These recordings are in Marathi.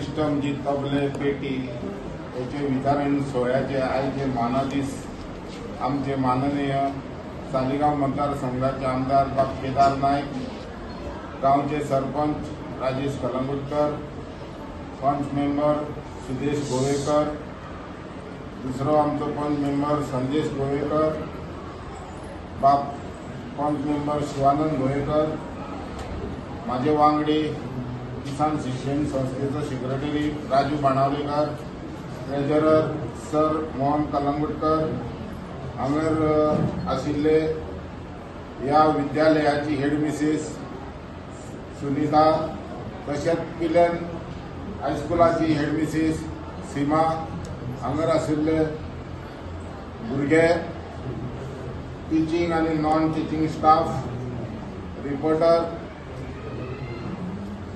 सिस्टम जी तबले पेटी याचे वितरण सोहळ्याचे आयचे मानादीस आमचे माननीय सालिगांव मतदारसंघाचे आमदार केदार नाईक, गावचे सरपंच राजेश कलंगुटकर, पंच मेंबर सुदेश गोवेकर, दुसरो आमचो पंच मेंबर संदेश गोवेकर, बाप पंच मेंबर शिवानंद गोवेकर, माझे वांगडी किसान शिक्षण संस्थेचो secretary Raju Banawalekar, treasurer sir Mohan Kalangutkar, हांगर आशिल्ले ह्या विद्यालयाची हेड मिसेस सुनीता, तशेंच पिलेन हायस्कुलाची हेड मिसेस सीमा, हांगर आशिल्ले भुरगे, टीचिंग आनी नॉन टीचिंग स्टाफ, रिपोर्टर,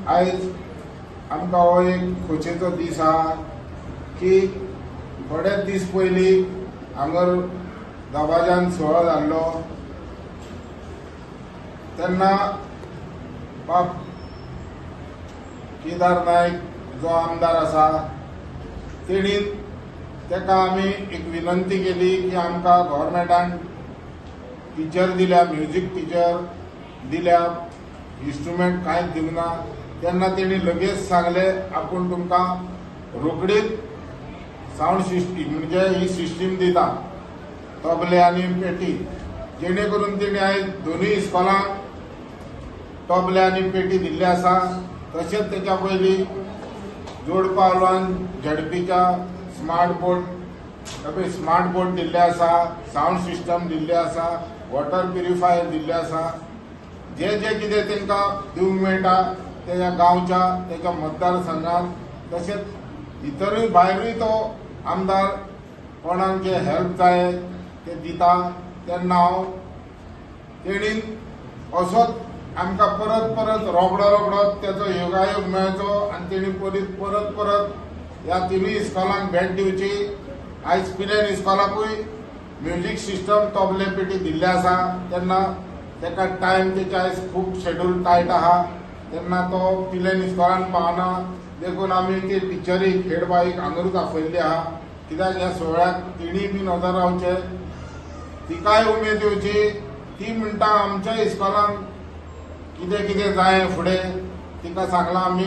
आयज आमकां हो एक खोशयेचो दीस आहा की थोडेच दीस पयलीं हांगर दबाजान सुवाळो जाल्लो तेन्ना बाप केदार नाईक जो आमदार आसा तेणी तेका आमी एक विनंती केली की आमकां गव्हर्मेंटान टिचर दिल्या, म्युझिक टिचर दिल्या, इन्स्ट्रुमेंट कांयच दिवंक ना। तेन्ना तेणी लगेच सांगले आपूण तुमकां रोखडीच सावंड सिस्टीम म्हणजे ही सिस्टीम दिता तबले आनी पेटी, जेणे करून तेणी आयज दोनूय इस्कॉलांक तबले आनी पेटी दिल्ले आसा। तशेंच तेच्या पयलीं जोड पावलान झडपीच्या स्मार्ट बोर्ड दिल्ले आसा, सावंड सिस्टम दिल्ले आसा, वॉटर प्युरिफायर दिल्ले आसा। जे जे कितें तांकां दिवंक मेळटा तेच्या गांवच्या तेच्या मतदारसंघात, तशेंच इतरूय भायरूय तो आमदार कोणाक जे हेल्प जाय ते दिता। तेन्ना हांव तेणीन असोच आमकां परत परत रोगडो तेचो योगायोग मेळचो आनी तेणी परत ह्या तिनूय इस्कॉलांक भेट दिवची। आयज पिलेन इस्कॉलाकूय म्युझिक सिस्टम तबले पेटी दिल्ले आसा, तेन्ना तेका टायम तेचे आयज खूब शेड्यूल टायट आहा, तेन्ना तो पिलेन इस्कॉलान पावना। देखून आमी ते टिचरीक हेड बाईक हांगरूच आपयल्ली आहा, कित्याक ह्या सोहळ्याक तिणीय बी नजर रावचे, तिकाय उमेद येवची। ती म्हणटा आमच्या इस्कॉलान कितें कितें जाय फुडें, तिका सांगलां आमी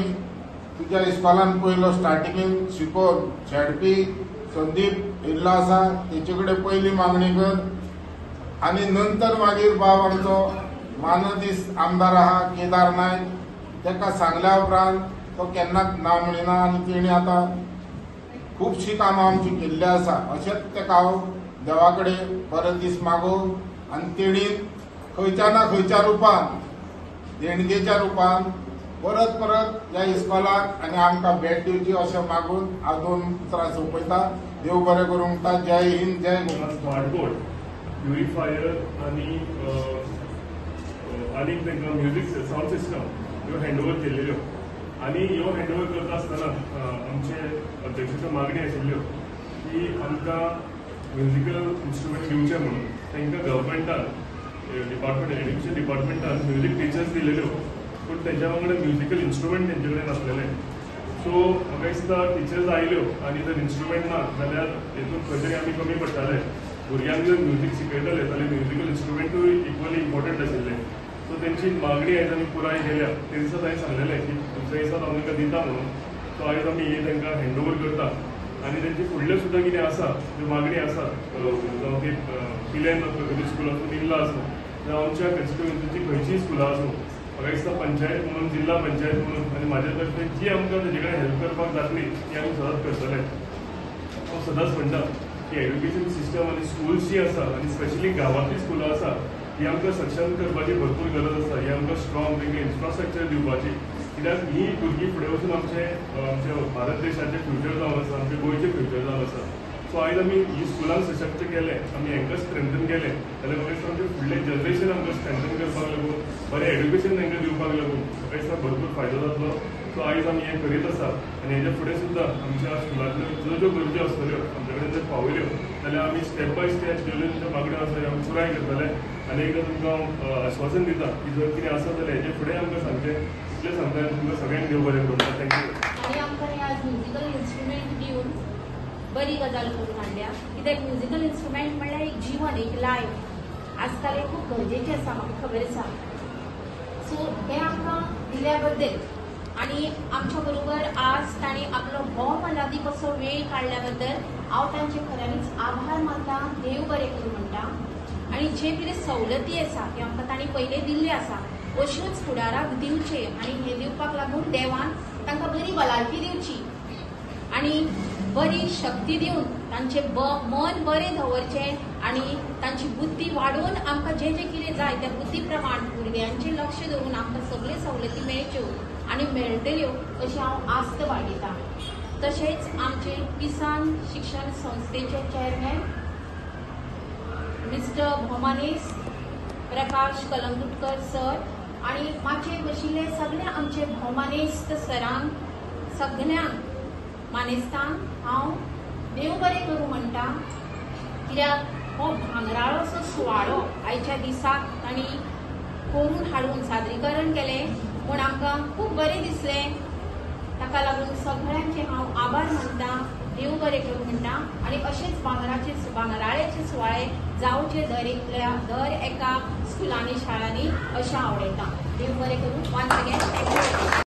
तुज्या इस्कॉलान पयलो स्टार्टिंगेन शिकोवन झेडपी संदीप येयल्लो आसा तेचे कडेन पयली मागणी कर, आनी नंतर मागीर बाब आमचो मानदीस आमदार आहा केदार नायक, तेका सांगल्या उपरांत तो केन्नाच ना म्हणिना आनी तेणी आतां खुबशीं कामां आमची केल्ली आसा। अशेंच तेका हांव देवा कडेन बरे दीस मागूं आनी तेणी खंयच्या ना खंयच्या रुपान देणगेच्या रुपान परत ह्या इस्कॉलाक आनी आमकां भेट दिवची अशें मागून हांव 2 उतरां सोंपयता। देव बरें करूं म्हणटा। जय हिंद, जय गोवा। स्मार्ट बोर्ड, प्युरिफायर आनी तांकां म्युझिक सावंड सिस्टम ह्यो हँडओव्हर केल्ल्यो आनी ह्यो हँडओव्हर करता आसतना आमचे अध्यक्षाच्यो मागणी आशिल्ल्यो की आमकां म्युझिकल इन्स्ट्रुमेंट दिवचे म्हणून तांकां गव्हर्मेंटान एड्युकेशन डिपार्टमेंटान म्युझिक टिचर्स दिलेल्यो, पूण तेच्या वांगडा म्युझिकल इन्स्ट्रुमेंट तेंचे कडेन नासलेले। सो म्हाका दिसता टिचर्स आयल्यो आनी जर इन्स्ट्रुमेंट ना जाल्यार हेतून खंय तरी आमी कमी पडटाले। भुरग्यांक जर म्युझिक शिकयतले जाल्यार म्युझिकल इन्स्ट्रुमेंटूय इक्वली इम्पॉर्टंट आशिल्ले। सो तेंची मागणी आयज आमी पुराय केल्या। ते दिसा तांणी सांगलेलें की तुमच्या दिसांत हांव तांकां दिता म्हणून। सो आयज आमी हे तांकां हँडओव्हर करता आनी तेंची फुडलें सुद्दां कितें आसा ज्यो मागणी आसा, जावं ती पिलेन पब्लीक स्कूल आसूं, निल्ला आसूं, जावं आमच्या कॉन्स्टिट्युएन्सीची खंयचीय स्कुलां आसूं, म्हाका दिसता पंचायत म्हणून, जिल्हा पंचायत म्हणून आनी म्हाज्या तर्फे जी आमकां तेजे कडेन हेल्प करपाक जातली ती आमी सदांच करतले। हांव सदांच म्हणटा की एड्युकेशन सिस्टम आनी स्कूल्स जी आसा आनी स्पेशली गांवांतली स्कुलां आसा ही आमकां सक्षम करपाची भरपूर गरज आसा। ही आमकां स्ट्रॉंग तांकां इन्फ्रास्ट्रक्चर दिवपाची, कित्याक ही भुरगीं फुडें वचून आमचे भारत देशाचें फ्युचर जावन आसा, आमचे गोंयचें फ्युचर जावन आसा। सो आयज आमी ही स्कुलांक सशक्त केलें, आमी हांकां स्ट्रेंथन केलें जाल्यार म्हाका दिसता आमचें फुडलें जनरेशन आमकां स्ट्रेंथन करपाक लागून, बरें एड्युकेशन तांकां दिवपाक लागून म्हाका दिसता भरपूर फायदो जातलो। सो आयज आमी हें करीत आसा आनी हेच्या फुडें सुद्दां आमच्या स्कुलांतल्यो ज्यो गरजो आसतल्यो आमचे कडेन जर पावयल्यो जाल्यार आमी स्टेप बाय स्टेप ज्यो तुमच्यो मागण्यो आसा ह्यो आमी पुराय करतले। आनी एकदां तुमकां हांव आश्वासन दिता की जर कितें आसा जाल्यार हेचे फुडें आमकां सांगचें इतलें सांगता तुमकां सगळ्यांक देव बरें करूं. थँक्यू. आणि आमकां हे आज म्युजिकल इन्स्ट्रुमेंट दिवन बरी गजाल करून हाडल्या. कित्याक म्युजिकल इन्स्ट्रुमेंट म्हणल्यार एक जीवन, एक लायफ आजकाल हे खूब गरजेचें आसा, म्हाका खबर आसा. सो हे आमकां दिल्या बद्दल आणि आमच्या बरोबर आज ताणी आपलो हो मनादी कसो वेळ काडल्या बद्दल हांव तांचे खऱ्यांनीच आभार मानता, देव बरें करूं म्हणटा. आणि जे कितें सवलती आसा ते आमकां ताणी पयले दिल्ले आसा, अश्योच फुडाराक दिवचे. आणि हे दिवपाक लागून देवान तांकां बरी भलायकी दिवची आणि बरी शक्ती दिवन तांचे मन बरें दवरचें आणि तांची बुद्धी वाडोवन आमकां जे जे कितें जाय त्या बुद्धी प्रमाण भुरग्यांचें लक्ष दवरून आमकां सगळ्यो सवलती मेळच्यो आणि मेळटल्यो अशी हांव आस्त बाळगितां. तशेंच आमचे किसान शिक्षण संस्थेचे चेअरमॅन मिस्टर भोमानेस प्रकाश कलंगुटकर सर आणि माचे बशिल्ले सगळे आमचे भोमानेस्त सरांक सगळ्यांक मानेस्तांक हांव देव बरें करूं म्हणटा. कित्याक हो भांगराळोसो सुवाळो आयच्या दिसाक तांणी करून हाडून सादरीकरण केलें पूण आमकां खूब बरें दिसलें. ताका लागून सगळ्यांचे हांव आभार मानता, देव बरें करूं म्हणटा. आणि अशेंच भांगराळेचे सुवाळे जावचे दर एका स्कुलांनी शाळांनी अशें आवडटा. देव बरें करूं. Once again thank you.